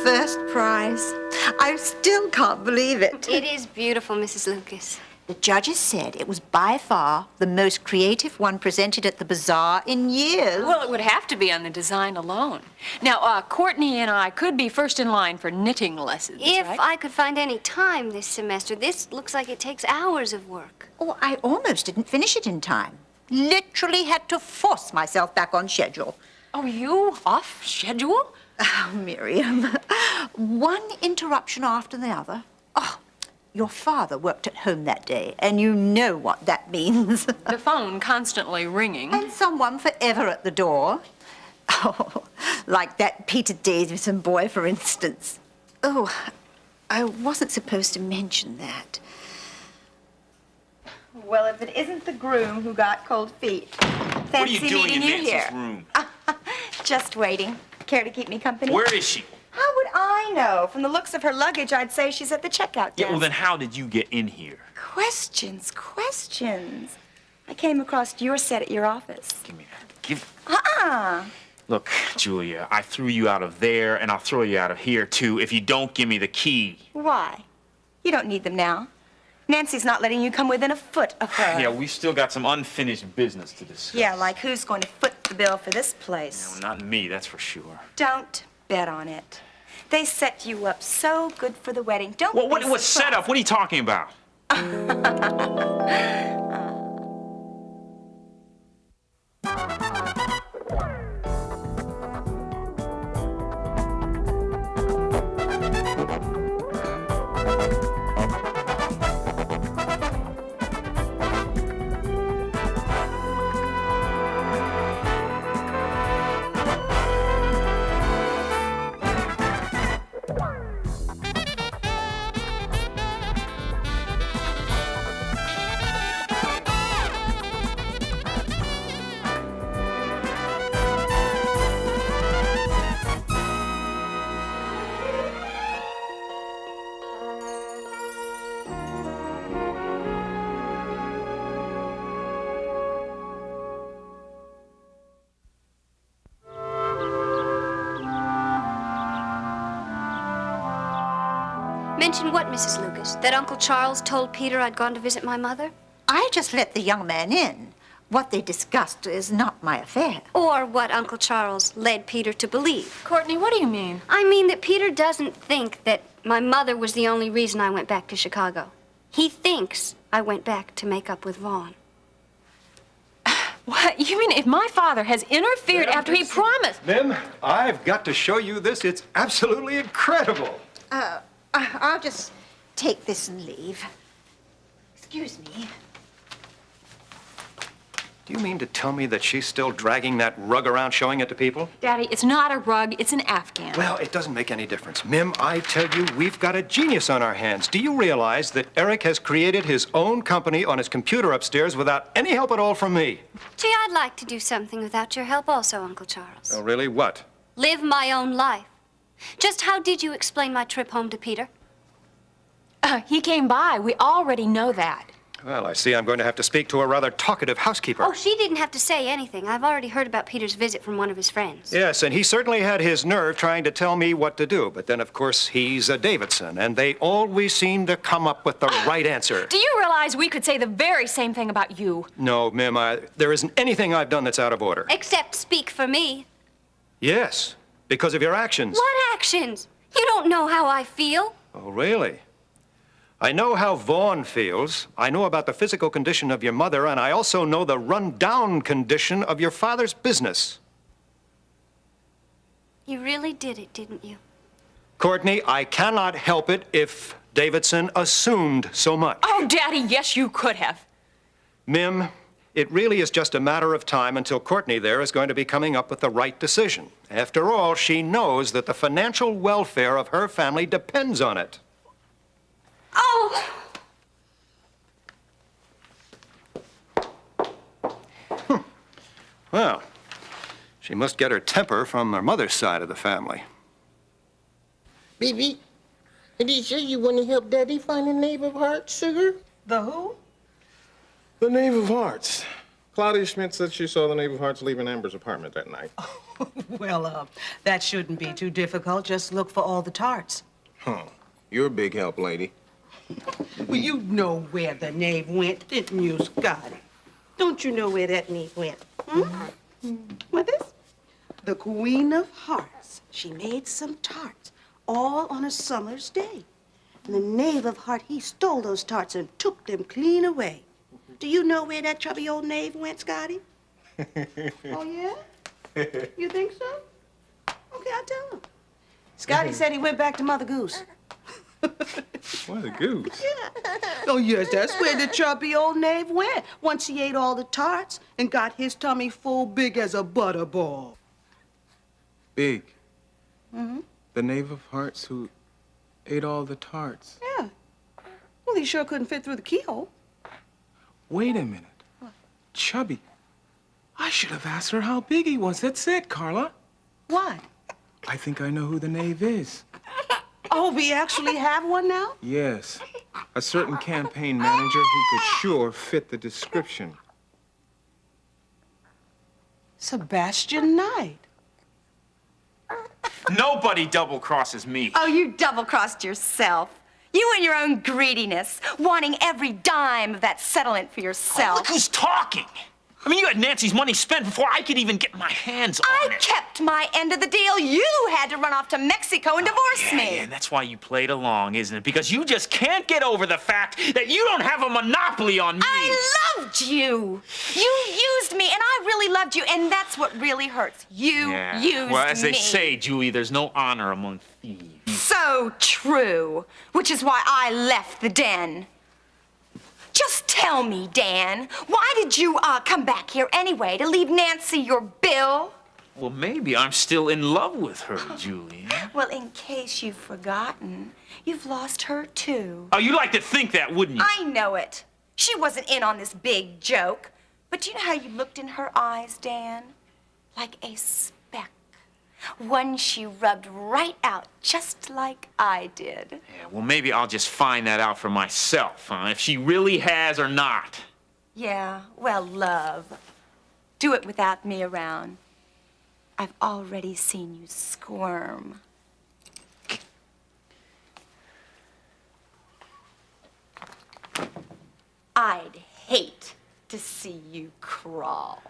first prize. I still can't believe it. It is beautiful, Mrs. Lucas. The judges said it was by far the most creative one presented at the bazaar in years. Well, it would have to be on the design alone. Now, Courtney and I could be first in line for knitting lessons, If right? I could find any time this semester, this looks like it takes hours of work. Oh, I almost didn't finish it in time. Literally had to force myself back on schedule. Oh, you off schedule? Oh, Miriam, one interruption after the other. Oh, your father worked at home that day, and you know what that means. The phone constantly ringing. And someone forever at the door. Oh, like that Peter Davison boy, for instance. Oh, I wasn't supposed to mention that. Well, if it isn't the groom who got cold feet. What are you Fancy doing meeting in you Nancy's here. room? Just waiting. Care to keep me company? Where is she? How would I know? From the looks of her luggage, I'd say she's at the checkout desk. Yeah, well, then how did you get in here? Questions. I came across your set at your office. Give me that. Uh-uh. Look, Julia, I threw you out of there, and I'll throw you out of here, too, if you don't give me the key. Why? You don't need them now. Nancy's not letting you come within a foot of her. Yeah, we still got some unfinished business to discuss. Yeah, like who's going to foot the bill for this place? No, not me, that's for sure. Don't bet on it. They set you up so good for the wedding. Don't Well, be what's set up? What are you talking about? Mention what, Mrs. Lucas? That Uncle Charles told Peter I'd gone to visit my mother? I just let the young man in. What they discussed is not my affair. Or what Uncle Charles led Peter to believe? Courtney, what do you mean? I mean that Peter doesn't think that my mother was the only reason I went back to Chicago. He thinks I went back to make up with Vaughn. What? You mean if my father has interfered after he promised? Mim, I've got to show you this. It's absolutely incredible. I'll just take this and leave. Excuse me. Do you mean to tell me that she's still dragging that rug around showing it to people? Daddy, it's not a rug, it's an Afghan. Well, it doesn't make any difference. Mim, I tell you, we've got a genius on our hands. Do you realize that Eric has created his own company on his computer upstairs without any help at all from me? Gee, I'd like to do something without your help also, Uncle Charles. Oh, really? What? Live my own life. Just how did you explain my trip home to Peter? He came by. We already know that. Well, I see I'm going to have to speak to a rather talkative housekeeper. Oh, she didn't have to say anything. I've already heard about Peter's visit from one of his friends. Yes, and he certainly had his nerve trying to tell me what to do. But then, of course, he's a Davidson, and they always seem to come up with the right answer. Do you realize we could say the very same thing about you? No, Mim, there isn't anything I've done that's out of order. Except speak for me. Yes, because of your actions. What actions? You don't know how I feel. Oh, really? I know how Vaughn feels. I know about the physical condition of your mother, and I also know the run-down condition of your father's business. You really did it, didn't you? Courtney, I cannot help it if Davidson assumed so much. Oh, Daddy, yes, you could have. Mim, it really is just a matter of time until Courtney there is going to be coming up with the right decision. After all, she knows that the financial welfare of her family depends on it. Oh! Well, she must get her temper from her mother's side of the family. Baby, did you say you want to help Daddy find the Knave of Hearts, sugar? The who? The Knave of Hearts. Claudia Schmidt said she saw the Knave of Hearts leaving Amber's apartment that night. Well, that shouldn't be too difficult. Just look for all the tarts. Huh. You're a big help, lady. Well, you know where the knave went, didn't you, Scotty? Don't you know where that knave went? What is? The Queen of Hearts. She made some tarts, all on a summer's day. And the knave of heart, he stole those tarts and took them clean away. Do you know where that chubby old knave went, Scotty? Oh, yeah? You think so? Okay, I'll tell him. Scotty said he went back to Mother Goose. What a goose. Yeah. Oh, yes, that's where the chubby old knave went. Once he ate all the tarts and got his tummy full big as a butterball. Big. Mm-hmm. The Knave of Hearts who ate all the tarts. Yeah. Well, he sure couldn't fit through the keyhole. Wait a minute. What? Chubby. I should have asked her how big he was. That's it, Carla. Why? I think I know who the knave is. Oh, we actually have one now? Yes. A certain campaign manager who could sure fit the description. Sebastian Knight. Nobody double crosses me. Oh, you double-crossed yourself. You and your own greediness, wanting every dime of that settlement for yourself. Look who's talking. I mean, you had Nancy's money spent before I could even get my hands on I it. kept my end of the deal. You had to run off to Mexico and divorce me. Yeah, and that's why you played along, isn't it? Because you just can't get over the fact that you don't have a monopoly on me. I loved you. You used me, and I really loved you, and that's what really hurts. You used me. Well, as they say, Julie, there's no honor among thieves. So true, which is why I left the den. Just tell me, Dan, why did you come back here anyway? To leave Nancy your bill? Well, maybe I'm still in love with her, Julie. Well, in case you've forgotten, you've lost her too. Oh, you'd like to think that, wouldn't you? I know it. She wasn't in on this big joke. But do you know how you looked in her eyes, Dan? Like a speck. One she rubbed right out, just like I did. Yeah, well, maybe I'll just find that out for myself, if she really has or not. Yeah, well, love. Do it without me around. I've already seen you squirm. I'd hate to see you crawl.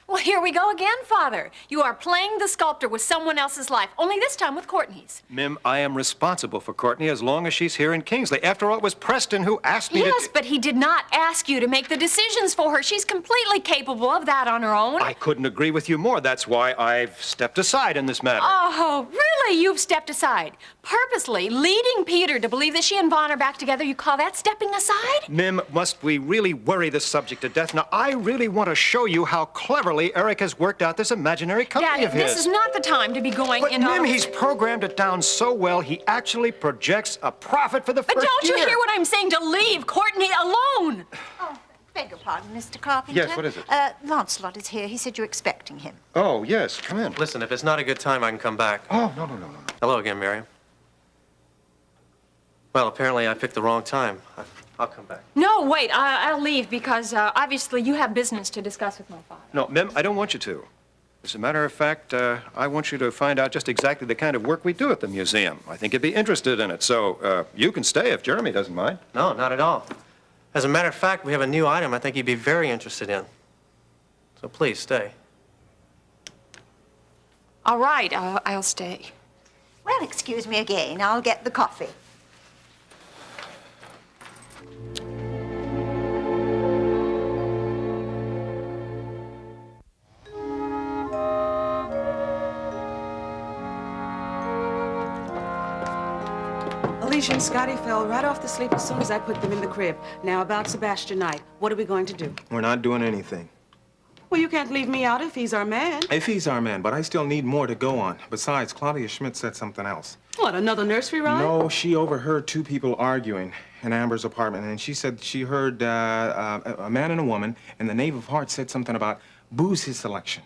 Well, here we go again, Father. You are playing the sculptor with someone else's life, only this time with Courtney's. Mim, I am responsible for Courtney as long as she's here in Kingsley. After all, it was Preston who asked me to... Yes, but he did not ask you to make the decisions for her. She's completely capable of that on her own. I couldn't agree with you more. That's why I've stepped aside in this matter. Oh, really? You've stepped aside? Purposely leading Peter to believe that she and Vaughn are back together. You call that stepping aside? Mim, must we really worry this subject to death? Now, I really want to show you how cleverly Eric has worked out this imaginary company Daddy, of his. this is not the time to be going But into... Mim, he's programmed it down so well, he actually projects a profit for the But first don't year. you hear what I'm saying? To leave Courtney alone. Oh, beg your pardon, Mr. Carpenter. Yes, what is it? Lancelot is here. He said you're expecting him. Oh, yes, come in. Listen, if it's not a good time, I can come back. Oh, no. Hello again, Miriam. Well, apparently I picked the wrong time. I'll come back. No, wait. I'll leave because obviously you have business to discuss with my father. No, Mim, I don't want you to. As a matter of fact, I want you to find out just exactly the kind of work we do at the museum. I think you'd be interested in it, so you can stay if Jeremy doesn't mind. No, not at all. As a matter of fact, we have a new item I think you'd be very interested in. So please, stay. All right, I'll stay. Well, excuse me again. I'll get the coffee. Alicia and Scotty fell right off to sleep as soon as I put them in the crib. Now, about Sebastian Knight, what are we going to do? We're not doing anything. Well, you can't leave me out if he's our man. If he's our man, but I still need more to go on. Besides, Claudia Schmidt said something else. What, another nursery rhyme? No, she overheard two people arguing in Amber's apartment, and she said she heard a man and a woman, and the Knave of Hearts said something about booze his selection.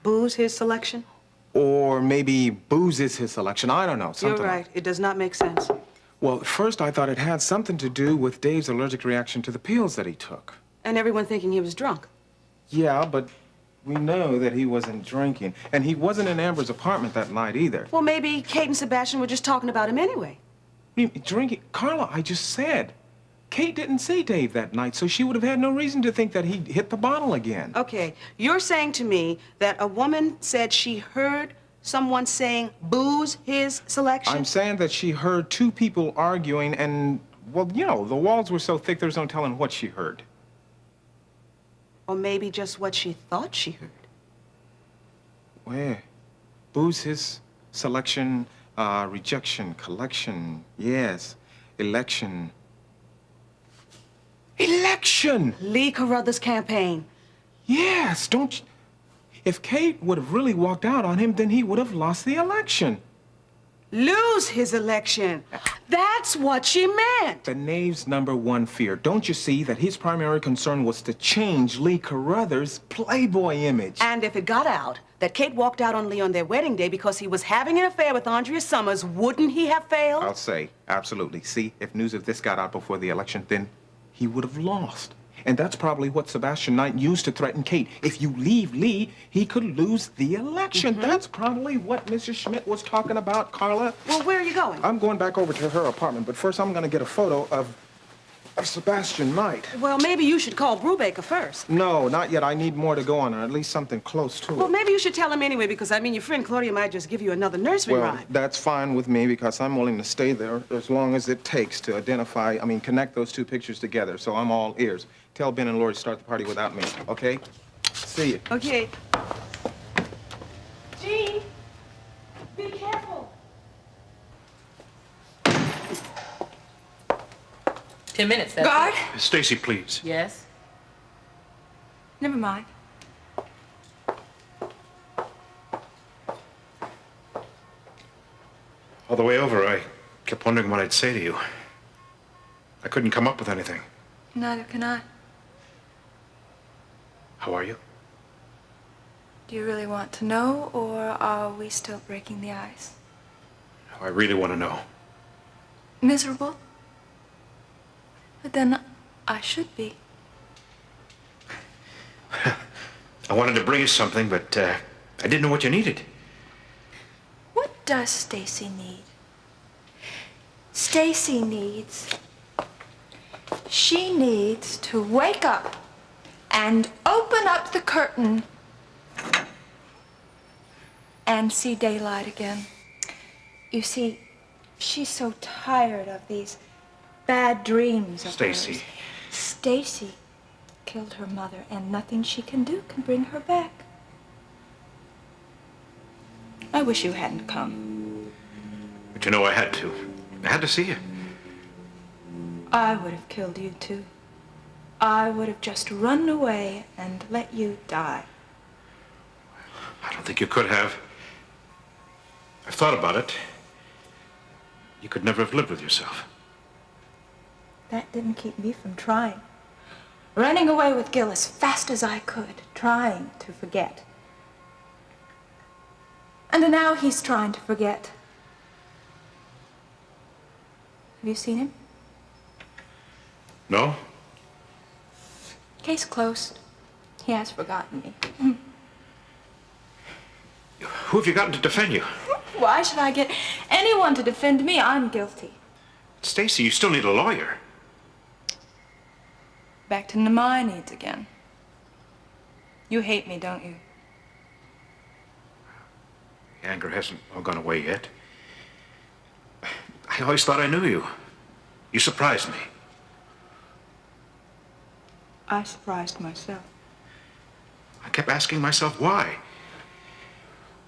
Booze his selection? Or maybe Booze is his selection. I don't know. Something You're right. It does not make sense. Well, at first I thought it had something to do with Dave's allergic reaction to the pills that he took. And everyone thinking he was drunk. Yeah, but we know that he wasn't drinking. And he wasn't in Amber's apartment that night either. Well, maybe Kate and Sebastian were just talking about him anyway. Drinking? Carla, I just said. Kate didn't see Dave that night, so she would have had no reason to think that he hit the bottle again. Okay, you're saying to me that a woman said she heard someone saying Booze his selection? I'm saying that she heard two people arguing and, well, you know, the walls were so thick there's no telling what she heard. Or maybe just what she thought she heard. Where? Booze his selection, rejection, collection, yes, election. Election! Lee Carruthers' campaign. Yes, don't you? If Kate would have really walked out on him, then he would have lost the election. Lose his election. That's what she meant. The knave's #1 fear. Don't you see that his primary concern was to change Lee Carruthers' Playboy image? And if it got out that Kate walked out on Lee on their wedding day because he was having an affair with Andrea Summers, wouldn't he have failed? I'll say, absolutely. See, if news of this got out before the election, then he would have lost. And that's probably what Sebastian Knight used to threaten Kate. If you leave Lee, he could lose the election. That's probably what Mrs. Schmidt was talking about, Carla. Well, where are you going? I'm going back over to her apartment, but first I'm going to get a photo of Sebastian Knight. Well, maybe you should call Brubaker first. No, not yet. I need more to go on, or at least something close to Well, it. maybe you should tell him anyway, because, I mean, your friend Claudia might just give you another nursery Well, rhyme. that's fine with me because I'm willing to stay there as long as it takes to connect those two pictures together. So I'm all ears. Tell Ben and Lori to start the party without me, okay? See you. Okay. Jean, be careful. 10 minutes, that's Guard? it. Stacy, please. Yes? Never mind. All the way over, I kept wondering what I'd say to you. I couldn't come up with anything. Neither can I. How are you? Do you really want to know, or are we still breaking the ice? I really want to know. Miserable? But then I should be. I wanted to bring you something, but I didn't know what you needed. What does Stacy need? Stacy needs... She needs to wake up and open up the curtain and see daylight again. You see, she's so tired of these bad dreams of Stacy. hers. Stacy killed her mother, and nothing she can do can bring her back. I wish you hadn't come. But you know I had to. I had to see you. I would have killed you too. I would have just run away and let you die. I don't think you could have. I've thought about it. You could never have lived with yourself. That didn't keep me from trying. Running away with Gil as fast as I could, trying to forget. And now he's trying to forget. Have you seen him? No? Case closed. He has forgotten me. Who have you gotten to defend you? Why should I get anyone to defend me? I'm guilty. Stacy, you still need a lawyer. Back to my needs again. You hate me, don't you? The anger hasn't all gone away yet. I always thought I knew you. You surprised me. I surprised myself. I kept asking myself why.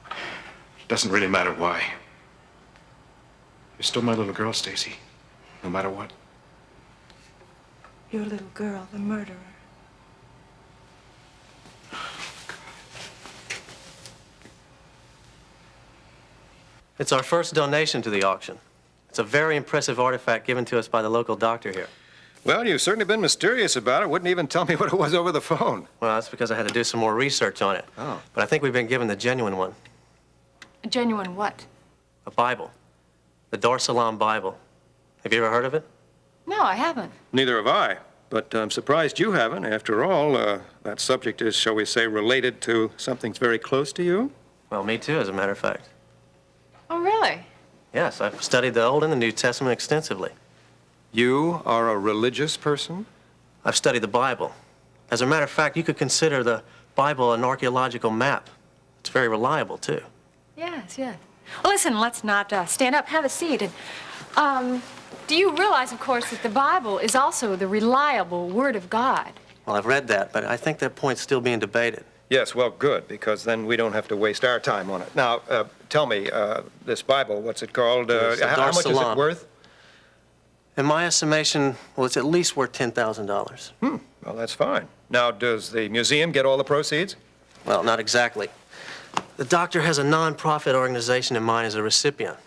It doesn't really matter why. You're still my little girl, Stacy. No matter what. Your little girl, the murderer. It's our first donation to the auction. It's a very impressive artifact given to us by the local doctor here. Well, you've certainly been mysterious about it. Wouldn't even tell me what it was over the phone. Well, that's because I had to do some more research on it. Oh. But I think we've been given the genuine one. A genuine what? A Bible. The Dar es Salaam Bible. Have you ever heard of it? No, I haven't. Neither have I, but I'm surprised you haven't. After all, that subject is, shall we say, related to something that's very close to you. Well, me too, as a matter of fact. Oh, really? Yes, I've studied the Old and the New Testament extensively. You are a religious person? I've studied the Bible. As a matter of fact, you could consider the Bible an archaeological map. It's very reliable, too. Yes, yes. Well, listen, let's not stand up. Have a seat. And, do you realize, of course, that the Bible is also the reliable Word of God? Well, I've read that, but I think that point's still being debated. Yes, well, good, because then we don't have to waste our time on it. Now, tell me, this Bible, what's it called? How much is it worth? In my estimation, well, it's at least worth $10,000. Well, that's fine. Now, does the museum get all the proceeds? Well, not exactly. The doctor has a non-profit organization in mind as a recipient.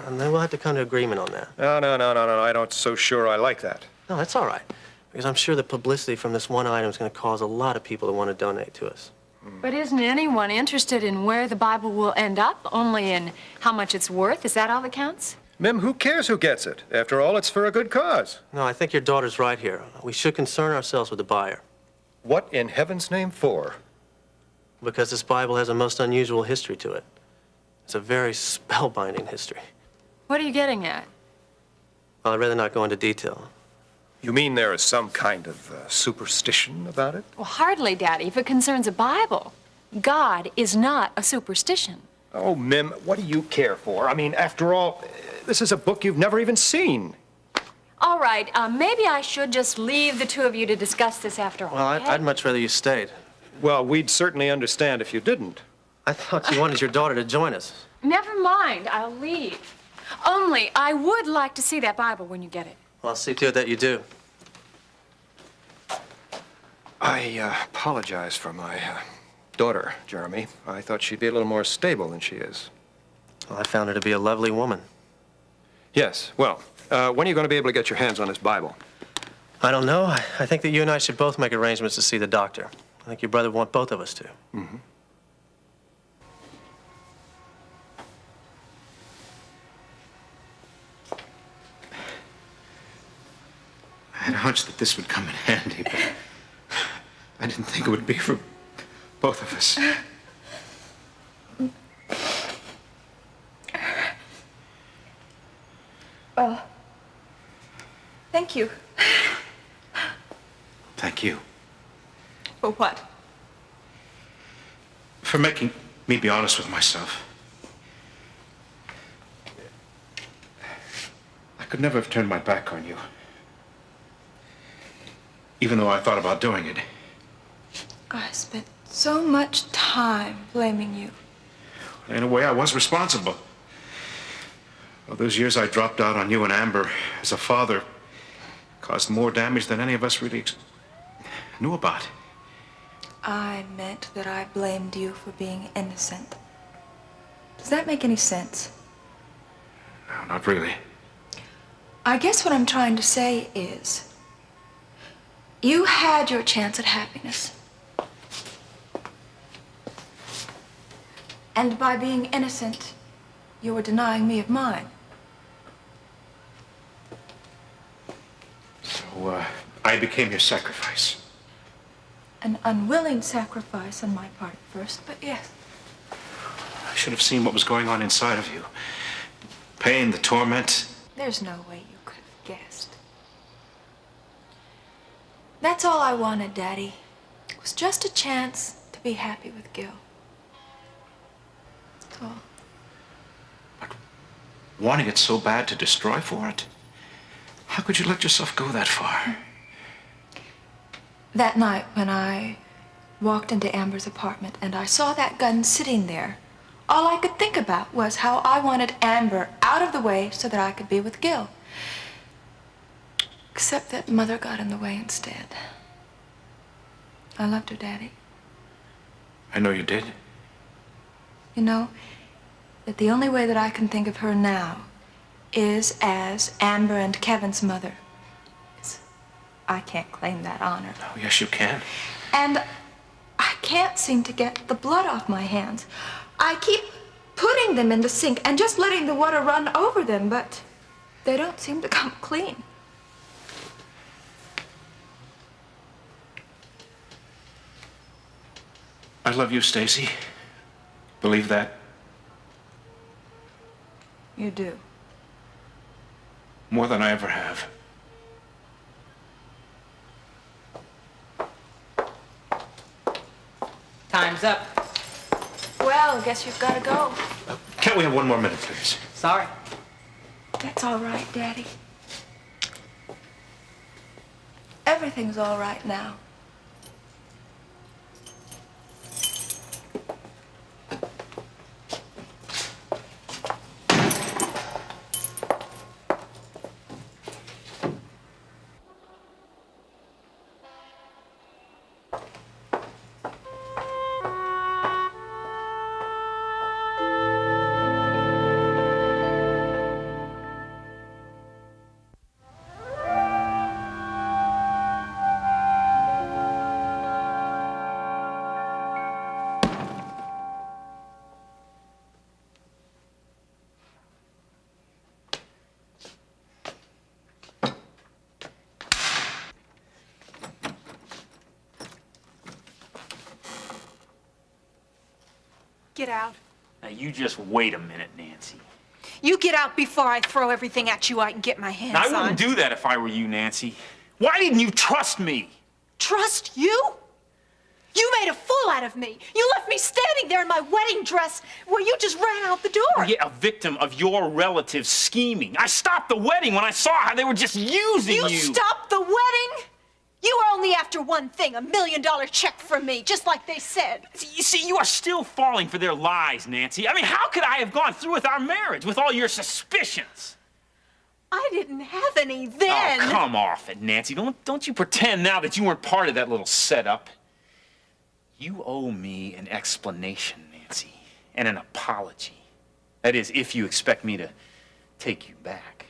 And then we'll have to come to agreement on that. No, I don't so sure I like that. No, that's all right. Because I'm sure the publicity from this one item is going to cause a lot of people to want to donate to us. But isn't anyone interested in where the Bible will end up, only in how much it's worth? Is that all that counts? Mim, who cares who gets it? After all, it's for a good cause. No, I think your daughter's right here. We should concern ourselves with the buyer. What in heaven's name for? Because this Bible has a most unusual history to it. It's a very spellbinding history. What are you getting at? Well, I'd rather not go into detail. You mean there is some kind of superstition about it? Well, hardly, Daddy, if it concerns a Bible. God is not a superstition. Oh, Mim, what do you care for? I mean, after all, this is a book you've never even seen. All right, maybe I should just leave the two of you to discuss this after all. Well, okay? I'd much rather you stayed. Well, we'd certainly understand if you didn't. I thought you wanted your daughter to join us. Never mind, I'll leave. Only, I would like to see that Bible when you get it. Well, I'll see to it that you do. I apologize for my daughter, Jeremy. I thought she'd be a little more stable than she is. Well, I found her to be a lovely woman. Yes, well, when are you going to be able to get your hands on this Bible? I don't know. I think that you and I should both make arrangements to see the doctor. I think your brother would want both of us to. Mm-hmm. I had a hunch that this would come in handy, but I didn't think it would be for both of us. Well, thank you. Thank you. For what? For making me be honest with myself. I could never have turned my back on you. Even though I thought about doing it. I spent so much time blaming you. In a way, I was responsible. All those years I dropped out on you and Amber as a father caused more damage than any of us really knew about. I meant that I blamed you for being innocent. Does that make any sense? No, not really. I guess what I'm trying to say is, you had your chance at happiness. And by being innocent, you were denying me of mine. So, I became your sacrifice. An unwilling sacrifice on my part at first, but yes. I should have seen what was going on inside of you. Pain, the torment. There's no way you could have guessed. That's all I wanted, Daddy. It was just a chance to be happy with Gil. That's all. But wanting it so bad to destroy for it? How could you let yourself go that far? That night when I walked into Amber's apartment and I saw that gun sitting there, all I could think about was how I wanted Amber out of the way so that I could be with Gil. Except that Mother got in the way instead. I loved her, Daddy. I know you did. You know that the only way that I can think of her now is as Amber and Kevin's mother. I can't claim that honor. Oh, yes, you can. And I can't seem to get the blood off my hands. I keep putting them in the sink and just letting the water run over them, but they don't seem to come clean. I love you, Stacy. Believe that? You do. More than I ever have. Time's up. Well, I guess you've got to go. Can't we have one more minute, please? Sorry. That's all right, Daddy. Everything's all right now. Get out. Now, you just wait a minute, Nancy. You get out before I throw everything at you I can get my hands Now, I on. wouldn't do that if I were you, Nancy. Why didn't you trust me? Trust you? You made a fool out of me. You left me standing there in my wedding dress where you just ran out the door. Yeah, a victim of your relative's scheming. I stopped the wedding when I saw how they were just using you. You stopped the wedding? You were only after one thing, $1 million check from me, just like they said. You see, you are still falling for their lies, Nancy. I mean, how could I have gone through with our marriage with all your suspicions? I didn't have any then. Oh, come off it, Nancy. Don't you pretend now that you weren't part of that little setup. You owe me an explanation, Nancy, and an apology. That is, if you expect me to take you back.